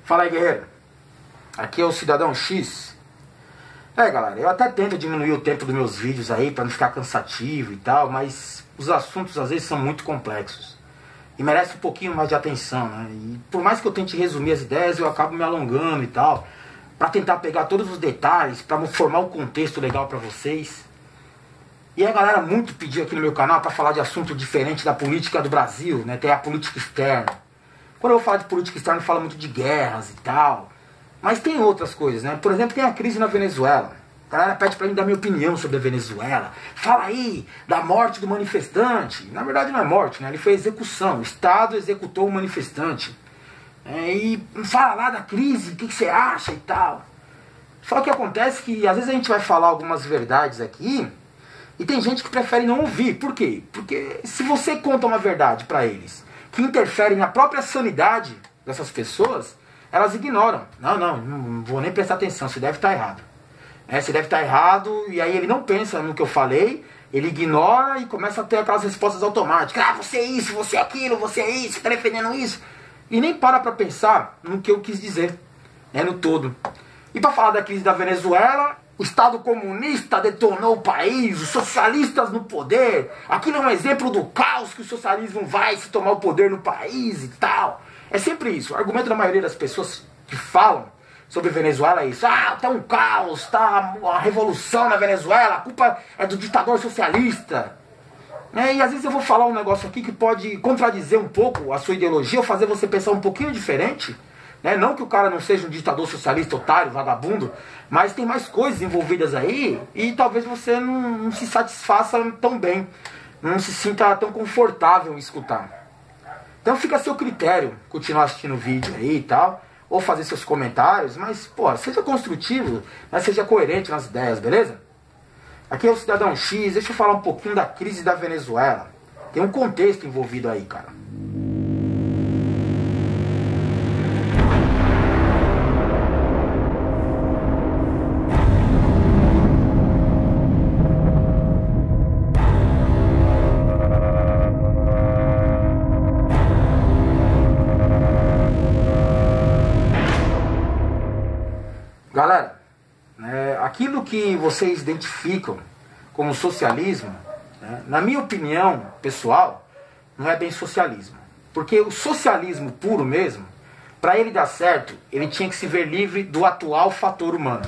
Fala aí, guerreiro. Aqui é o Cidadão X. Galera, eu até tento diminuir o tempo dos meus vídeos aí pra não ficar cansativo e tal, mas os assuntos às vezes são muito complexos e merece um pouquinho mais de atenção, né? E por mais que eu tente resumir as ideias, eu acabo me alongando e tal, pra tentar pegar todos os detalhes, pra formar um contexto legal pra vocês. E a galera muito pediu aqui no meu canal pra falar de assunto diferente da política do Brasil, né? Tem a política externa. Quando eu falo de política externa, eu falo muito de guerras e tal. Mas tem outras coisas, né? Por exemplo, tem a crise na Venezuela. A galera pede pra mim dar minha opinião sobre a Venezuela. Fala aí da morte do manifestante. Na verdade não é morte, né? Ele foi execução. O Estado executou o manifestante. E fala lá da crise, o que você acha e tal. Só que acontece que às vezes a gente vai falar algumas verdades aqui e tem gente que prefere não ouvir. Por quê? Porque se você conta uma verdade pra eles que interfere na própria sanidade dessas pessoas, elas ignoram. Não vou nem prestar atenção, você deve estar errado. Você deve estar errado, e aí ele não pensa no que eu falei, ele ignora e começa a ter aquelas respostas automáticas. Ah, você é isso, você é aquilo, você é isso, você está defendendo isso. E nem para pensar no que eu quis dizer, no todo. E para falar da crise da Venezuela, o Estado comunista detonou o país, os socialistas no poder. Aquilo é um exemplo do caos que o socialismo vai se tomar o poder no país e tal. É sempre isso. O argumento da maioria das pessoas que falam sobre Venezuela é isso. Ah, tá um caos, tá uma revolução na Venezuela, a culpa é do ditador socialista. E às vezes eu vou falar um negócio aqui que pode contradizer um pouco a sua ideologia ou fazer você pensar um pouquinho diferente. Não que o cara não seja um ditador socialista, otário, vagabundo, mas tem mais coisas envolvidas aí e talvez você não se satisfaça tão bem, não se sinta tão confortável em escutar. Então fica a seu critério continuar assistindo o vídeo aí e tal, ou fazer seus comentários, mas, pô, seja construtivo, mas seja coerente nas ideias, beleza? Aqui é o Cidadão X, deixa eu falar um pouquinho da crise da Venezuela. Tem um contexto envolvido aí, cara. Galera, aquilo que vocês identificam como socialismo, na minha opinião pessoal, não é bem socialismo. Porque o socialismo puro mesmo, para ele dar certo, ele tinha que se ver livre do atual fator humano.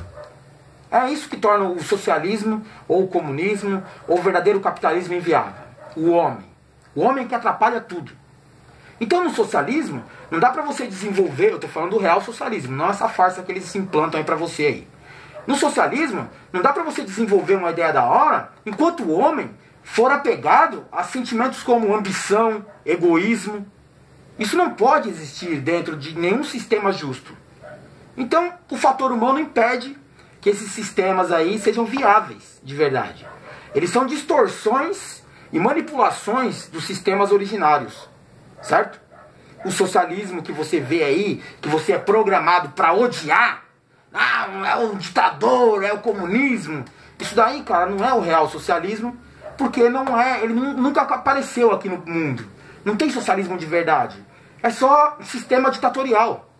É isso que torna o socialismo, ou o comunismo, ou o verdadeiro capitalismo inviável. O homem. O homem que atrapalha tudo. Então no socialismo, não dá pra você desenvolver, eu tô falando do real socialismo, não essa farsa que eles se implantam aí pra você aí. No socialismo, não dá pra você desenvolver uma ideia da hora enquanto o homem for apegado a sentimentos como ambição, egoísmo. Isso não pode existir dentro de nenhum sistema justo. Então, o fator humano impede que esses sistemas aí sejam viáveis, de verdade. Eles são distorções e manipulações dos sistemas originários. Certo? O socialismo que você vê aí, que você é programado para odiar, é o ditador, é o comunismo. Isso daí, cara, não é o real socialismo, porque não é, ele nunca apareceu aqui no mundo. Não tem socialismo de verdade. É só sistema ditatorial.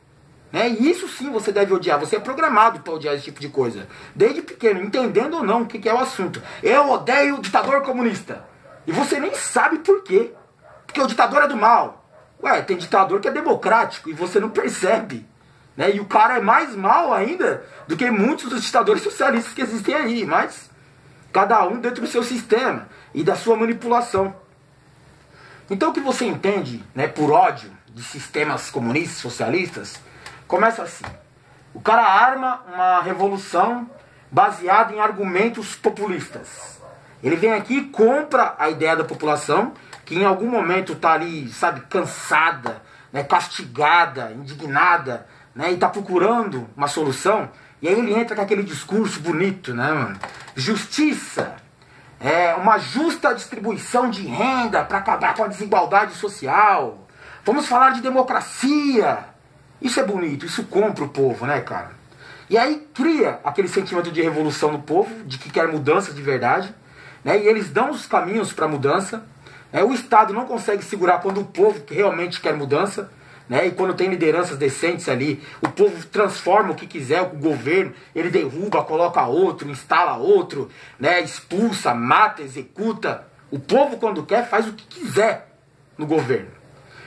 E isso sim você deve odiar. Você é programado para odiar esse tipo de coisa. Desde pequeno, entendendo ou não o que é o assunto. Eu odeio o ditador comunista. E você nem sabe por quê. Porque o ditador é do mal. Tem ditador que é democrático e você não percebe. E o cara é mais mal ainda do que muitos dos ditadores socialistas que existem aí. Mas cada um dentro do seu sistema e da sua manipulação. Então o que você entende por ódio de sistemas comunistas, socialistas, começa assim. O cara arma uma revolução baseada em argumentos populistas. Ele vem aqui e compra a ideia da população, que em algum momento está ali, sabe, cansada, castigada, indignada, e está procurando uma solução. E aí ele entra com aquele discurso bonito, mano? Justiça, uma justa distribuição de renda para acabar com a desigualdade social. Vamos falar de democracia. Isso é bonito, isso compra o povo, cara? E aí cria aquele sentimento de revolução no povo, de que quer mudança de verdade, e eles dão os caminhos para a mudança. O Estado não consegue segurar quando o povo que realmente quer mudança. né? E quando tem lideranças decentes ali, o povo transforma o que quiser, o governo, ele derruba, coloca outro, instala outro, né? Expulsa, mata, executa. O povo, quando quer, faz o que quiser no governo.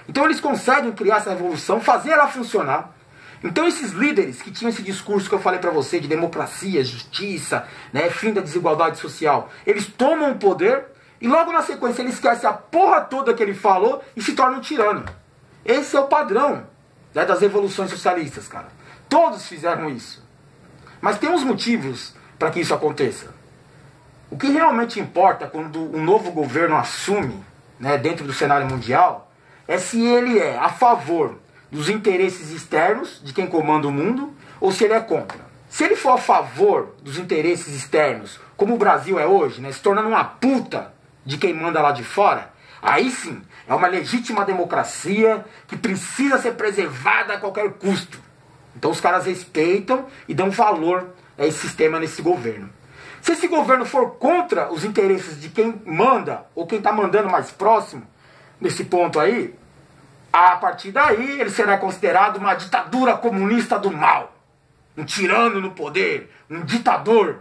Então eles conseguem criar essa revolução, fazer ela funcionar. Então esses líderes que tinham esse discurso que eu falei pra você, de democracia, justiça, né, fim da desigualdade social, eles tomam o poder e logo na sequência ele esquece a porra toda que ele falou e se torna um tirano. Esse é o padrão, né, das revoluções socialistas, cara. Todos fizeram isso. Mas tem uns motivos para que isso aconteça. O que realmente importa quando um novo governo assume, né, dentro do cenário mundial é se ele é a favor dos interesses externos de quem comanda o mundo ou se ele é contra. Se ele for a favor dos interesses externos, como o Brasil é hoje, né, se tornando uma puta de quem manda lá de fora, aí sim é uma legítima democracia que precisa ser preservada a qualquer custo. Então os caras respeitam e dão valor a esse sistema, nesse governo. Se esse governo for contra os interesses de quem manda ou quem está mandando mais próximo, nesse ponto aí, a partir daí ele será considerado uma ditadura comunista do mal. Um tirano no poder, um ditador.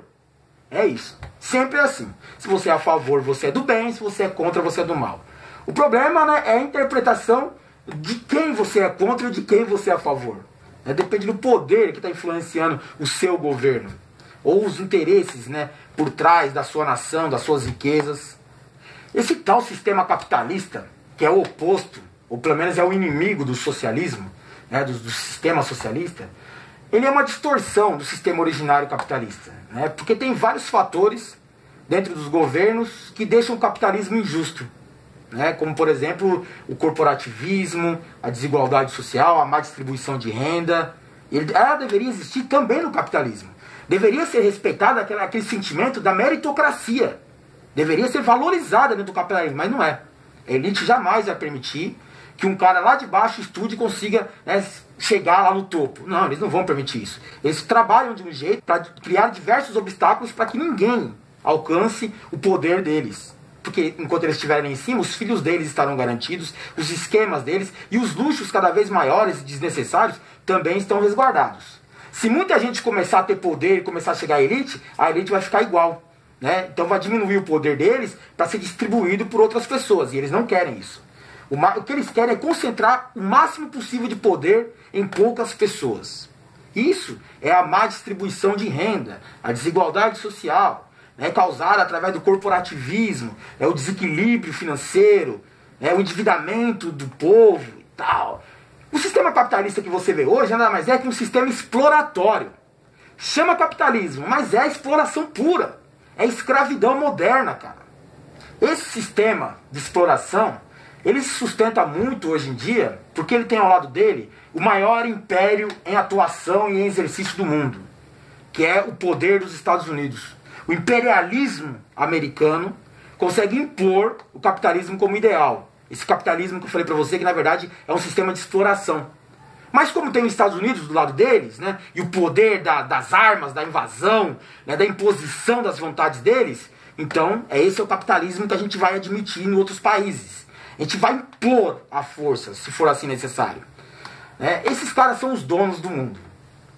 É isso. Sempre é assim. Se você é a favor, você é do bem. Se você é contra, você é do mal. O problema, né, é a interpretação de quem você é contra e de quem você é a favor. Depende do poder que está influenciando o seu governo. Ou os interesses, né, por trás da sua nação, das suas riquezas. Esse tal sistema capitalista, que é o oposto, ou pelo menos é o inimigo do socialismo, né, do sistema socialista, ele é uma distorção do sistema originário capitalista, né, porque tem vários fatores dentro dos governos que deixam o capitalismo injusto, né, como por exemplo o corporativismo, a desigualdade social, a má distribuição de renda. Ela deveria existir também no capitalismo. Deveria ser respeitado aquele sentimento da meritocracia. Deveria ser valorizada dentro do capitalismo, mas não é. A elite jamais vai permitir que um cara lá de baixo estude e consiga, né, chegar lá no topo. Não, eles não vão permitir isso. Eles trabalham de um jeito para criar diversos obstáculos para que ninguém alcance o poder deles. Porque enquanto eles estiverem em cima, os filhos deles estarão garantidos, os esquemas deles e os luxos cada vez maiores e desnecessários também estão resguardados. Se muita gente começar a ter poder e começar a chegar à elite, a elite vai ficar igual, né? Então vai diminuir o poder deles para ser distribuído por outras pessoas. E eles não querem isso. O que eles querem é concentrar o máximo possível de poder em poucas pessoas. Isso é a má distribuição de renda, a desigualdade social, né, causada através do corporativismo, o desequilíbrio financeiro, o endividamento do povo e tal. O sistema capitalista que você vê hoje nada mais é que um sistema exploratório. Chama capitalismo, mas é exploração pura. É escravidão moderna, cara. Esse sistema de exploração, ele se sustenta muito hoje em dia porque ele tem ao lado dele o maior império em atuação e em exercício do mundo, que é o poder dos Estados Unidos. O imperialismo americano consegue impor o capitalismo como ideal. Esse capitalismo que eu falei para você, que na verdade é um sistema de exploração. Mas como tem os Estados Unidos do lado deles, né, e o poder das armas, da invasão, né, da imposição das vontades deles, então esse é o capitalismo que a gente vai admitir em outros países. A gente vai impor a força, se for assim necessário. Esses caras são os donos do mundo,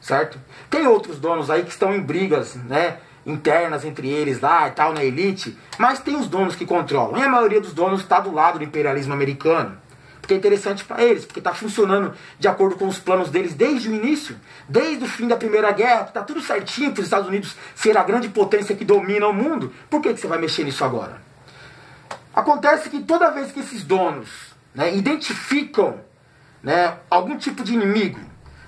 certo? Tem outros donos aí que estão em brigas, né, internas entre eles lá e tal, na elite, mas tem os donos que controlam. E a maioria dos donos está do lado do imperialismo americano. Porque é interessante para eles, porque está funcionando de acordo com os planos deles desde o início, desde o fim da Primeira Guerra, está tudo certinho para os Estados Unidos ser a grande potência que domina o mundo. Por que você vai mexer nisso agora? Acontece que toda vez que esses donos, né, identificam, né, algum tipo de inimigo,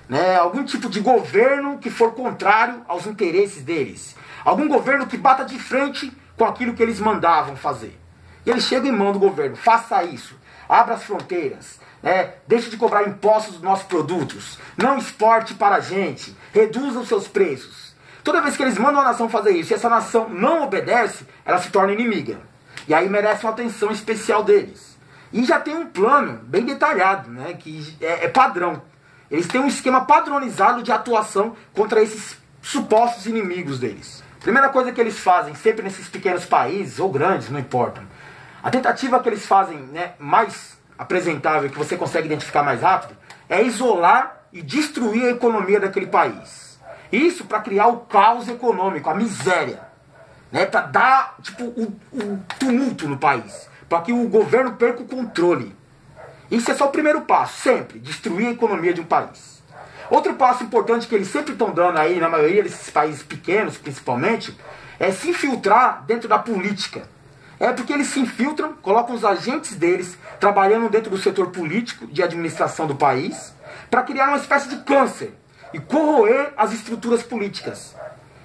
né, algum tipo de governo que for contrário aos interesses deles, algum governo que bata de frente com aquilo que eles mandavam fazer, e eles chegam e mandam o governo: faça isso, abra as fronteiras, né, deixe de cobrar impostos dos nossos produtos, não exporte para a gente, reduza os seus preços. Toda vez que eles mandam a nação fazer isso e essa nação não obedece, ela se torna inimiga. E aí merece uma atenção especial deles. E já tem um plano bem detalhado, né, que é padrão. Eles têm um esquema padronizado de atuação contra esses supostos inimigos deles. Primeira coisa que eles fazem, sempre nesses pequenos países, ou grandes, não importa. A tentativa que eles fazem, né, mais apresentável, que você consegue identificar mais rápido, é isolar e destruir a economia daquele país. Isso para criar o caos econômico, a miséria, né? Para dar tipo, o tumulto no país, para que o governo perca o controle. Isso é só o primeiro passo, sempre, destruir a economia de um país. Outro passo importante que eles sempre estão dando aí, na maioria desses países pequenos principalmente, é se infiltrar dentro da política. É porque eles se infiltram, colocam os agentes deles trabalhando dentro do setor político de administração do país, para criar uma espécie de câncer e corroer as estruturas políticas.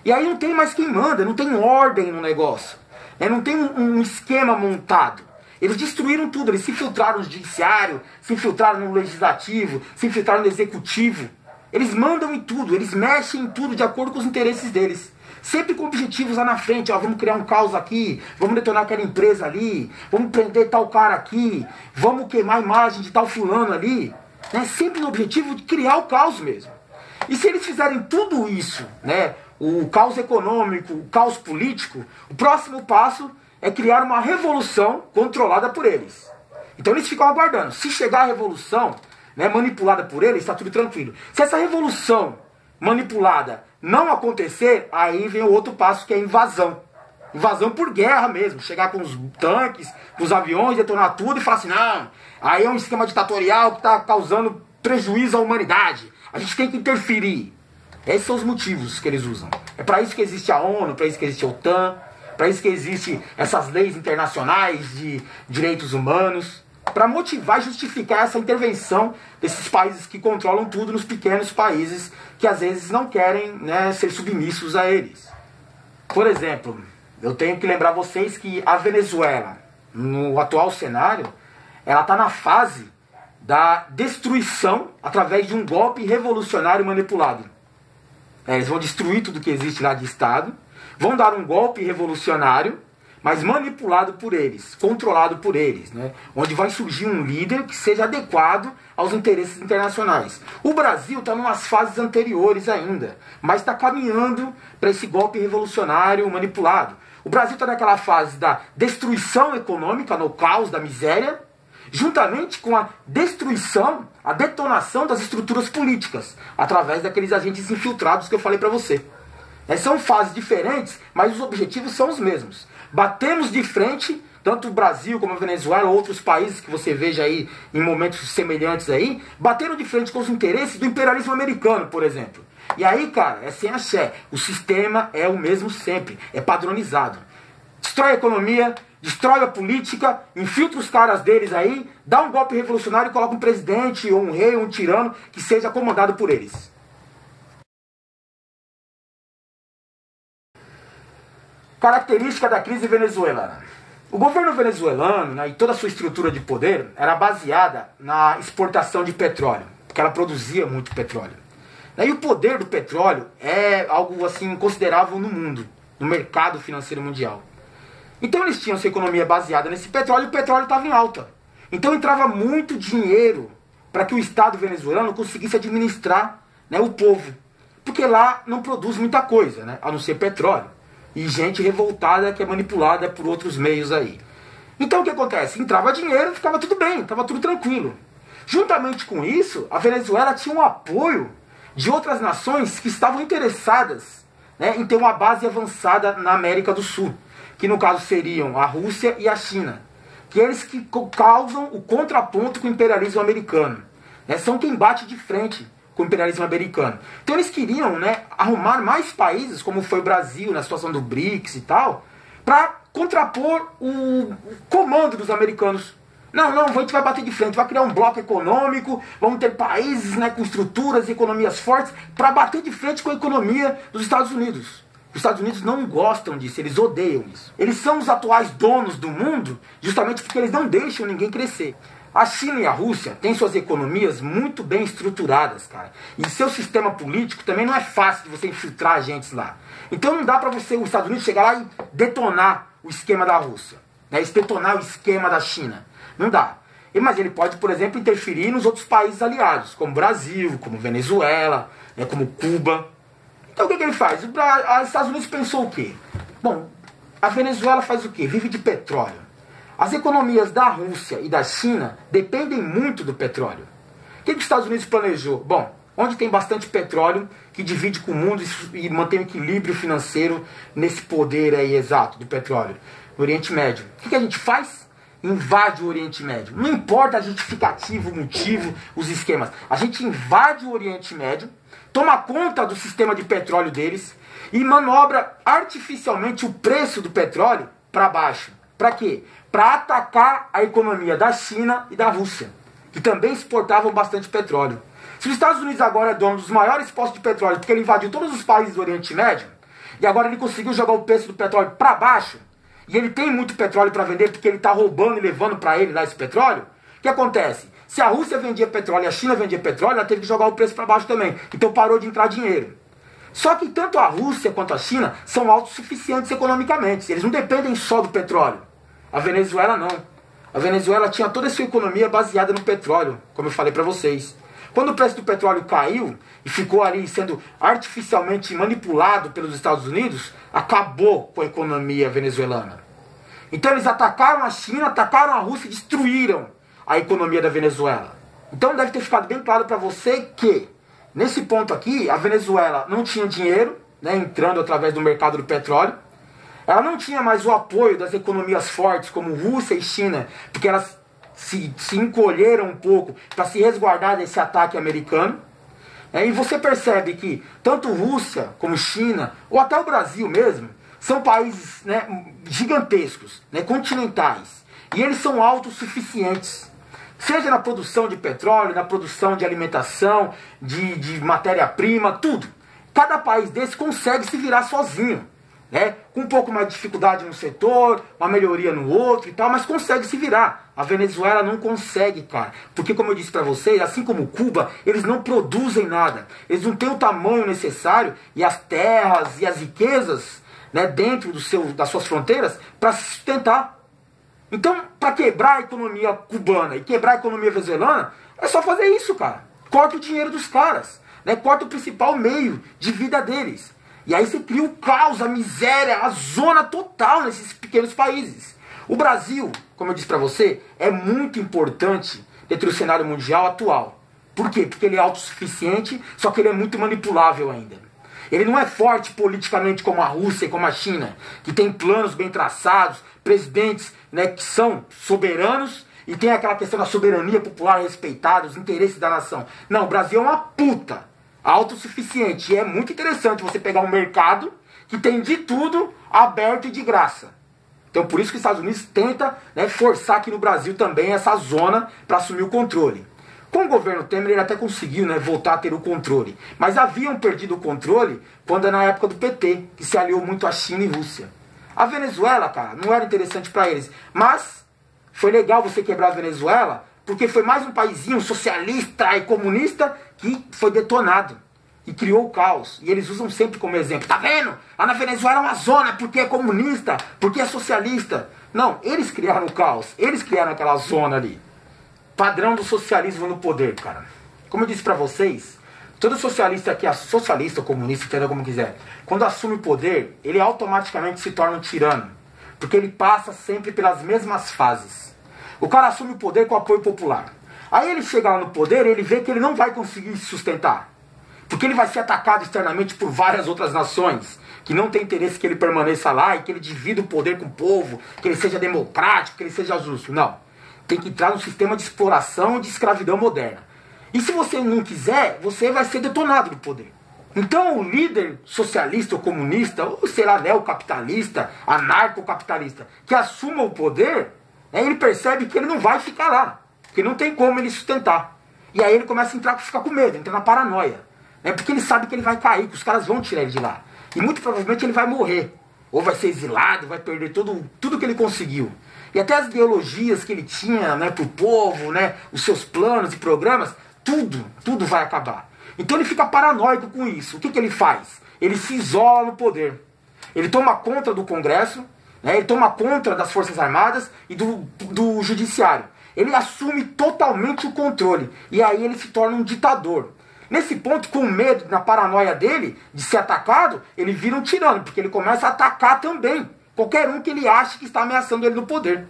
E aí não tem mais quem manda, não tem ordem no negócio, né? Não tem um esquema montado. Eles destruíram tudo, eles se infiltraram no judiciário, se infiltraram no legislativo, se infiltraram no executivo. Eles mandam em tudo, eles mexem em tudo de acordo com os interesses deles. Sempre com objetivos lá na frente, ó, vamos criar um caos aqui, vamos detonar aquela empresa ali, vamos prender tal cara aqui, vamos queimar a imagem de tal fulano ali. Né? Sempre no objetivo de criar o caos mesmo. E se eles fizerem tudo isso, né, o caos econômico, o caos político, o próximo passo é criar uma revolução controlada por eles. Então eles ficam aguardando. Se chegar a revolução, né, manipulada por eles, está tudo tranquilo. Se essa revolução manipulada não acontecer, aí vem o outro passo, que é a invasão. Invasão por guerra mesmo. Chegar com os tanques, com os aviões, detonar tudo e falar assim, não, aí é um esquema ditatorial que está causando prejuízo à humanidade. A gente tem que interferir. Esses são os motivos que eles usam. É para isso que existe a ONU, para isso que existe a OTAN, para isso que existem essas leis internacionais de direitos humanos, para motivar e justificar essa intervenção desses países que controlam tudo nos pequenos países que às vezes não querem, né, ser submissos a eles. Por exemplo, eu tenho que lembrar vocês que a Venezuela, no atual cenário, ela está na fase da destruição através de um golpe revolucionário manipulado. Eles vão destruir tudo que existe lá de Estado, vão dar um golpe revolucionário, mas manipulado por eles, controlado por eles, né? Onde vai surgir um líder que seja adequado aos interesses internacionais. O Brasil está em umas fases anteriores ainda, mas está caminhando para esse golpe revolucionário manipulado. O Brasil está naquela fase da destruição econômica, no caos da miséria, juntamente com a destruição, a detonação das estruturas políticas, através daqueles agentes infiltrados que eu falei para você. São fases diferentes, mas os objetivos são os mesmos. Batemos de frente, tanto o Brasil como a Venezuela, outros países que você veja aí em momentos semelhantes aí, bateram de frente com os interesses do imperialismo americano, por exemplo. E aí, cara, é sem axé. O sistema é o mesmo sempre, é padronizado. Destrói a economia, destrói a política, infiltra os caras deles aí, dá um golpe revolucionário e coloca um presidente, ou um rei, ou um tirano que seja comandado por eles. Característica da crise venezuelana. O governo venezuelano, né, e toda a sua estrutura de poder era baseada na exportação de petróleo, porque ela produzia muito petróleo. E o poder do petróleo é algo assim considerável no mundo, no mercado financeiro mundial. Então eles tinham sua economia baseada nesse petróleo e o petróleo estava em alta. Então entrava muito dinheiro para que o Estado venezuelano conseguisse administrar, né, o povo. Porque lá não produz muita coisa, né, a não ser petróleo. E gente revoltada que é manipulada por outros meios aí. Então o que acontece? Entrava dinheiro, ficava tudo bem, estava tudo tranquilo. Juntamente com isso, a Venezuela tinha um apoio de outras nações que estavam interessadas, né, em ter uma base avançada na América do Sul. Que no caso seriam a Rússia e a China. Que eles que causam o contraponto com o imperialismo americano. Né, são quem bate de frente com o imperialismo americano. Então eles queriam, né, arrumar mais países, como foi o Brasil, na situação do BRICS e tal, para contrapor o comando dos americanos. Não, a gente vai bater de frente, vai criar um bloco econômico, vamos ter países, né, com estruturas e economias fortes para bater de frente com a economia dos Estados Unidos. Os Estados Unidos não gostam disso, eles odeiam isso. Eles são os atuais donos do mundo justamente porque eles não deixam ninguém crescer. A China e a Rússia têm suas economias muito bem estruturadas, cara. E seu sistema político também não é fácil de você infiltrar agentes lá. Então não dá para você, os Estados Unidos, chegar lá e detonar o esquema da Rússia, né? Detonar o esquema da China. Não dá. Mas ele pode, por exemplo, interferir nos outros países aliados, como Brasil, como Venezuela, né, como Cuba. Então o que ele faz? Os Estados Unidos pensou o quê? Bom, a Venezuela faz o quê? Vive de petróleo. As economias da Rússia e da China dependem muito do petróleo. que os Estados Unidos planejou? Bom, onde tem bastante petróleo, que divide com o mundo e mantém o equilíbrio financeiro nesse poder aí exato do petróleo, no Oriente Médio. O que a gente faz? Invade o Oriente Médio. Não importa a justificativa, o motivo, os esquemas. A gente invade o Oriente Médio, toma conta do sistema de petróleo deles e manobra artificialmente o preço do petróleo para baixo. Para quê? Para atacar a economia da China e da Rússia, que também exportavam bastante petróleo. Se os Estados Unidos agora é dono dos maiores postos de petróleo, porque ele invadiu todos os países do Oriente Médio, e agora ele conseguiu jogar o preço do petróleo para baixo, e ele tem muito petróleo para vender, porque ele está roubando e levando para ele lá esse petróleo, o que acontece? Se a Rússia vendia petróleo e a China vendia petróleo, ela teve que jogar o preço para baixo também. Então parou de entrar dinheiro. Só que tanto a Rússia quanto a China são autossuficientes economicamente. Eles não dependem só do petróleo. A Venezuela não. A Venezuela tinha toda a sua economia baseada no petróleo, como eu falei para vocês. Quando o preço do petróleo caiu e ficou ali sendo artificialmente manipulado pelos Estados Unidos, acabou com a economia venezuelana. Então eles atacaram a China, atacaram a Rússia e destruíram a economia da Venezuela. Então deve ter ficado bem claro para você que, nesse ponto aqui, a Venezuela não tinha dinheiro, né, entrando através do mercado do petróleo. Ela não tinha mais o apoio das economias fortes como Rússia e China, porque elas se encolheram um pouco para se resguardar desse ataque americano. E você percebe que tanto Rússia como China, ou até o Brasil mesmo, são países, né, gigantescos, né, continentais. E eles são autossuficientes. Seja na produção de petróleo, na produção de alimentação, de matéria-prima, tudo. Cada país desse consegue se virar sozinho, né? Com um pouco mais de dificuldade no setor, uma melhoria no outro e tal, mas consegue se virar. A Venezuela não consegue, cara. Porque, como eu disse para vocês, assim como Cuba, eles não produzem nada. Eles não têm o tamanho necessário e as terras e as riquezas, né, dentro das suas fronteiras para se sustentar. Então, para quebrar a economia cubana e quebrar a economia venezuelana, é só fazer isso, cara. Corta o dinheiro dos caras, né? Corta o principal meio de vida deles. E aí você cria o caos, a miséria, a zona total nesses pequenos países. O Brasil, como eu disse para você, é muito importante dentro do cenário mundial atual. Por quê? Porque ele é autossuficiente, só que ele é muito manipulável ainda. Ele não é forte politicamente como a Rússia e como a China, que tem planos bem traçados, presidentes, né, que são soberanos e tem aquela questão da soberania popular respeitada, os interesses da nação. Não, o Brasil é uma puta, autossuficiente. E é muito interessante você pegar um mercado que tem de tudo aberto e de graça. Então por isso que os Estados Unidos tenta, né, forçar aqui no Brasil também essa zona para assumir o controle. Com o governo Temer ele até conseguiu, né, voltar a ter o controle. Mas haviam perdido o controle quando na época do PT, que se aliou muito a China e Rússia. A Venezuela, cara, não era interessante para eles. Mas foi legal você quebrar a Venezuela, porque foi mais um paísinho socialista e comunista que foi detonado. E criou o caos. E eles usam sempre como exemplo. Tá vendo? Lá na Venezuela é uma zona porque é comunista, porque é socialista. Não, eles criaram o caos. Eles criaram aquela zona ali. Padrão do socialismo no poder, cara. Como eu disse pra vocês, todo socialista que é socialista ou comunista, entenda como quiser, quando assume o poder, ele automaticamente se torna um tirano. Porque ele passa sempre pelas mesmas fases. O cara assume o poder com apoio popular. Aí ele chega lá no poder e ele vê que ele não vai conseguir se sustentar. Porque ele vai ser atacado externamente por várias outras nações que não tem interesse que ele permaneça lá e que ele divida o poder com o povo, que ele seja democrático, que ele seja justo. Não. Tem que entrar no sistema de exploração e de escravidão moderna. E se você não quiser, você vai ser detonado do poder. Então o líder socialista ou comunista, ou será neocapitalista, anarcocapitalista, que assuma o poder, ele percebe que ele não vai ficar lá. Que não tem como ele sustentar. E aí ele começa a ficar com medo, entra na paranoia. Porque ele sabe que ele vai cair, que os caras vão tirar ele de lá. E muito provavelmente ele vai morrer. Ou vai ser exilado, vai perder tudo que ele conseguiu. E até as ideologias que ele tinha, né, para o povo, né, os seus planos e programas, tudo vai acabar. Então ele fica paranoico com isso. O que ele faz? Ele se isola no poder. Ele toma conta do Congresso, né, ele toma conta das Forças Armadas e do Judiciário. Ele assume totalmente o controle. E aí ele se torna um ditador. Nesse ponto, com medo, na paranoia dele, de ser atacado, ele vira um tirano, porque ele começa a atacar também qualquer um que ele ache que está ameaçando ele no poder.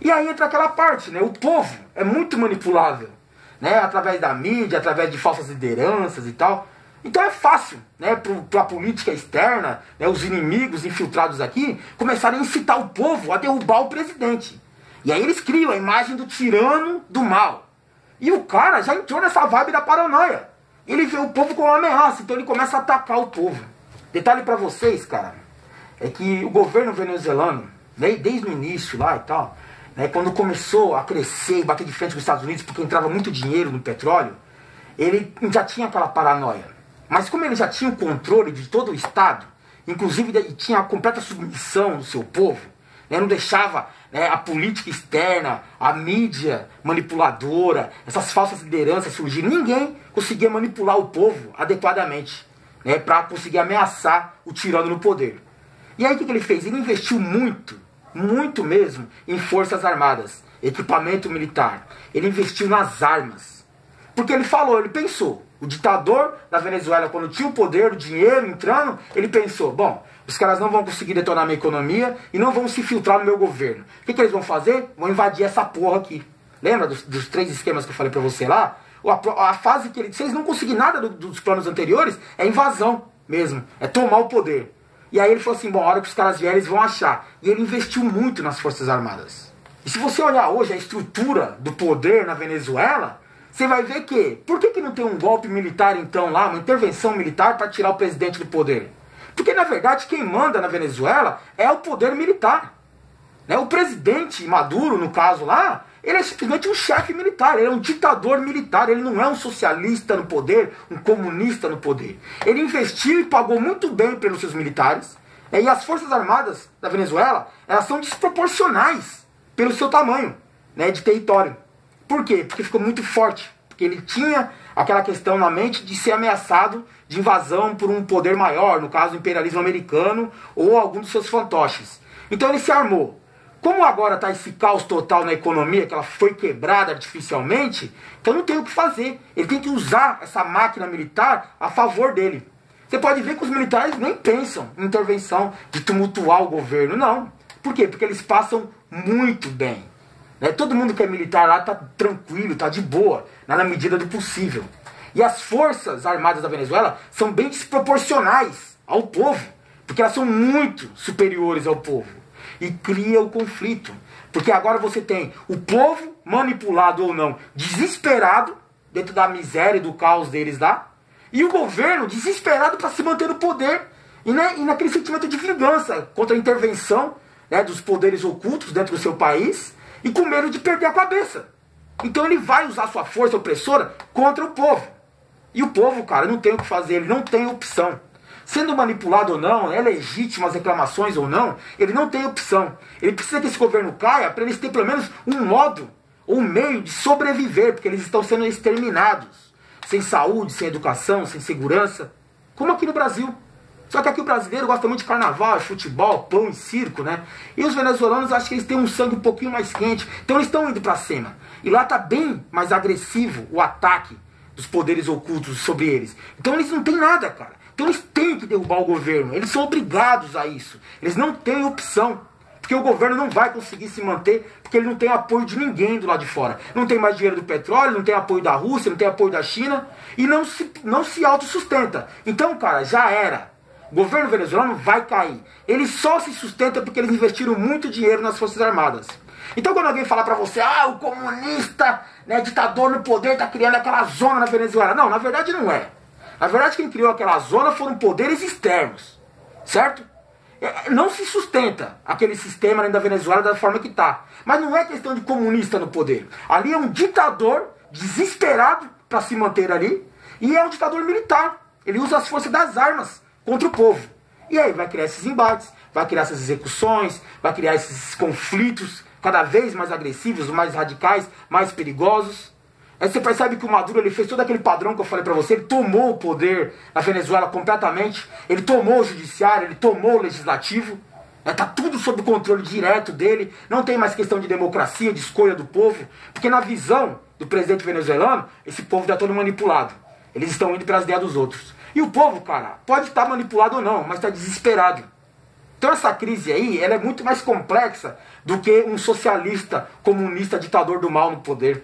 E aí entra aquela parte, né? O povo é muito manipulável. né, através da mídia, através de falsas lideranças e tal. Então é fácil, né, para a política externa, né, os inimigos infiltrados aqui, começarem a incitar o povo a derrubar o presidente. E aí eles criam a imagem do tirano do mal. E o cara já entrou nessa vibe da paranoia. Ele vê o povo como uma ameaça, então ele começa a atacar o povo. Detalhe para vocês, cara, é que o governo venezuelano, né, desde o início lá e tal, né, quando começou a crescer e bater de frente com os Estados Unidos, porque entrava muito dinheiro no petróleo, ele já tinha aquela paranoia. Mas como ele já tinha o controle de todo o Estado, inclusive tinha a completa submissão do seu povo, né, não deixava, né, a política externa, a mídia manipuladora, essas falsas lideranças surgirem, ninguém conseguia manipular o povo adequadamente, né, para conseguir ameaçar o tirano no poder. E aí o que ele fez? Ele investiu muito, muito mesmo, em forças armadas, equipamento militar. Ele investiu nas armas. Porque ele falou, ele pensou, o ditador da Venezuela, quando tinha o poder, o dinheiro entrando, ele pensou, bom, os caras não vão conseguir detonar minha economia e não vão se filtrar no meu governo. O que eles vão fazer? Vão invadir essa porra aqui. Lembra dos 3 esquemas que eu falei pra você lá? A fase que se eles não conseguirem nada dos planos anteriores, é invasão mesmo, é tomar o poder. E aí ele falou assim, bom, a hora que os caras vierem, eles vão achar. E ele investiu muito nas Forças Armadas. E se você olhar hoje a estrutura do poder na Venezuela, você vai ver que, por que não tem um golpe militar então lá, uma intervenção militar para tirar o presidente do poder? Porque na verdade quem manda na Venezuela é o poder militar. Né? O presidente Maduro, no caso lá, ele é simplesmente um chefe militar, ele é um ditador militar, ele não é um socialista no poder, um comunista no poder. Ele investiu e pagou muito bem pelos seus militares, e as forças armadas da Venezuela, elas são desproporcionais pelo seu tamanho, né, de território. Por quê? Porque ficou muito forte. Porque ele tinha aquela questão na mente de ser ameaçado de invasão por um poder maior, no caso o imperialismo americano ou algum dos seus fantoches. Então ele se armou. Como agora está esse caos total na economia, que ela foi quebrada artificialmente, então não tem o que fazer. Ele tem que usar essa máquina militar a favor dele. Você pode ver que os militares nem pensam em intervenção de tumultuar o governo, não. Por quê? Porque eles passam muito bem. Né? Todo mundo que é militar lá está tranquilo, está de boa, na medida do possível. E as forças armadas da Venezuela são bem desproporcionais ao povo, porque elas são muito superiores ao povo. E cria o conflito. Porque agora você tem o povo, manipulado ou não, desesperado, dentro da miséria e do caos deles lá, e o governo desesperado para se manter no poder, e naquele sentimento de vingança contra a intervenção, né, dos poderes ocultos dentro do seu país, e com medo de perder a cabeça. Então ele vai usar sua força opressora contra o povo. E o povo, cara, não tem o que fazer, ele não tem opção. Sendo manipulado ou não, é legítimo as reclamações ou não, ele não tem opção. Ele precisa que esse governo caia para eles terem pelo menos um modo ou um meio de sobreviver, porque eles estão sendo exterminados. Sem saúde, sem educação, sem segurança. Como aqui no Brasil. Só que aqui o brasileiro gosta muito de carnaval, futebol, pão e circo, né? E os venezuelanos, acho que eles têm um sangue um pouquinho mais quente. Então eles estão indo para cima. E lá tá bem mais agressivo o ataque dos poderes ocultos sobre eles. Então eles não têm nada, cara. Então eles têm que derrubar o governo. Eles são obrigados a isso. Eles não têm opção. Porque o governo não vai conseguir se manter, porque ele não tem apoio de ninguém do lado de fora. Não tem mais dinheiro do petróleo, não tem apoio da Rússia, não tem apoio da China. E não se autossustenta. Então, cara, já era. O governo venezuelano vai cair. Ele só se sustenta porque eles investiram muito dinheiro nas Forças Armadas. Então quando alguém falar pra você, o comunista, né, ditador no poder, tá criando aquela zona na Venezuela. Não, na verdade não é. Na verdade quem criou aquela zona foram poderes externos. Certo? Não se sustenta aquele sistema da Venezuela da forma que tá. Mas não é questão de comunista no poder. Ali é um ditador desesperado para se manter ali. E é um ditador militar. Ele usa as forças das armas contra o povo. E aí vai criar esses embates, vai criar essas execuções, vai criar esses conflitos cada vez mais agressivos, mais radicais, mais perigosos. Aí você percebe que o Maduro ele fez todo aquele padrão que eu falei pra você, ele tomou o poder na Venezuela completamente, ele tomou o judiciário, ele tomou o legislativo, tá tudo sob o controle direto dele, não tem mais questão de democracia, de escolha do povo, porque na visão do presidente venezuelano, esse povo está todo manipulado. Eles estão indo pelas ideias dos outros. E o povo, cara, pode estar manipulado ou não, mas está desesperado. Então essa crise aí, ela é muito mais complexa do que um socialista, comunista, ditador do mal no poder.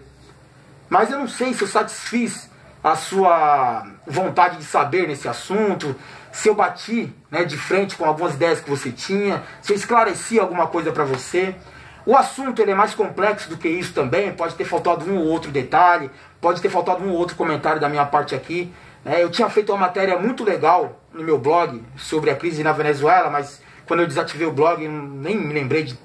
Mas eu não sei se eu satisfiz a sua vontade de saber nesse assunto, se eu bati, né, de frente com algumas ideias que você tinha, se eu esclareci alguma coisa para você. O assunto ele é mais complexo do que isso também, pode ter faltado um ou outro detalhe, pode ter faltado um ou outro comentário da minha parte aqui. Eu tinha feito uma matéria muito legal no meu blog sobre a crise na Venezuela, mas quando eu desativei o blog nem me lembrei de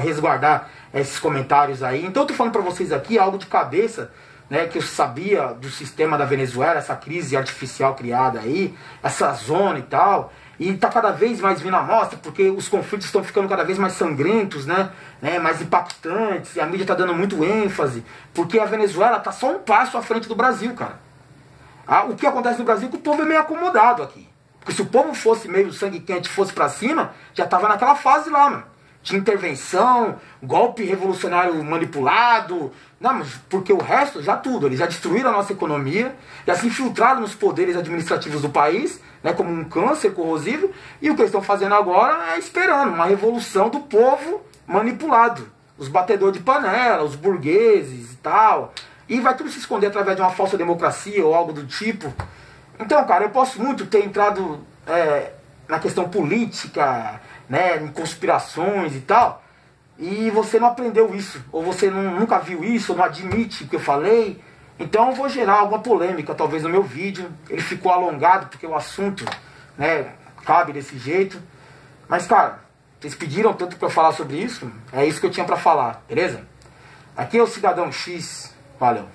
resguardar esses comentários aí. Então eu tô falando para vocês aqui algo de cabeça, né, que eu sabia do sistema da Venezuela, essa crise artificial criada aí, essa zona e tal, e está cada vez mais vindo à mostra, porque os conflitos estão ficando cada vez mais sangrentos, né, mais impactantes, e a mídia está dando muito ênfase, porque a Venezuela está só um passo à frente do Brasil, cara. O que acontece no Brasil é que o povo é meio acomodado aqui, porque se o povo fosse meio sangue quente, fosse para cima, já estava naquela fase lá, mano. De intervenção, golpe revolucionário manipulado, não, mas porque o resto, já tudo, eles já destruíram a nossa economia, já se infiltraram nos poderes administrativos do país, né, como um câncer corrosivo, e o que eles estão fazendo agora é esperando uma revolução do povo manipulado, os batedores de panela, os burgueses e tal, e vai tudo se esconder através de uma falsa democracia ou algo do tipo. Então, cara, eu posso muito ter entrado na questão política, né, em conspirações e tal, e você não aprendeu isso, ou você nunca viu isso, ou não admite o que eu falei. Então eu vou gerar alguma polêmica talvez no meu vídeo. Ele ficou alongado porque o assunto, né, cabe desse jeito. Mas cara, vocês pediram tanto para eu falar sobre isso, é isso que eu tinha para falar, beleza? Aqui é o Cidadão X, valeu.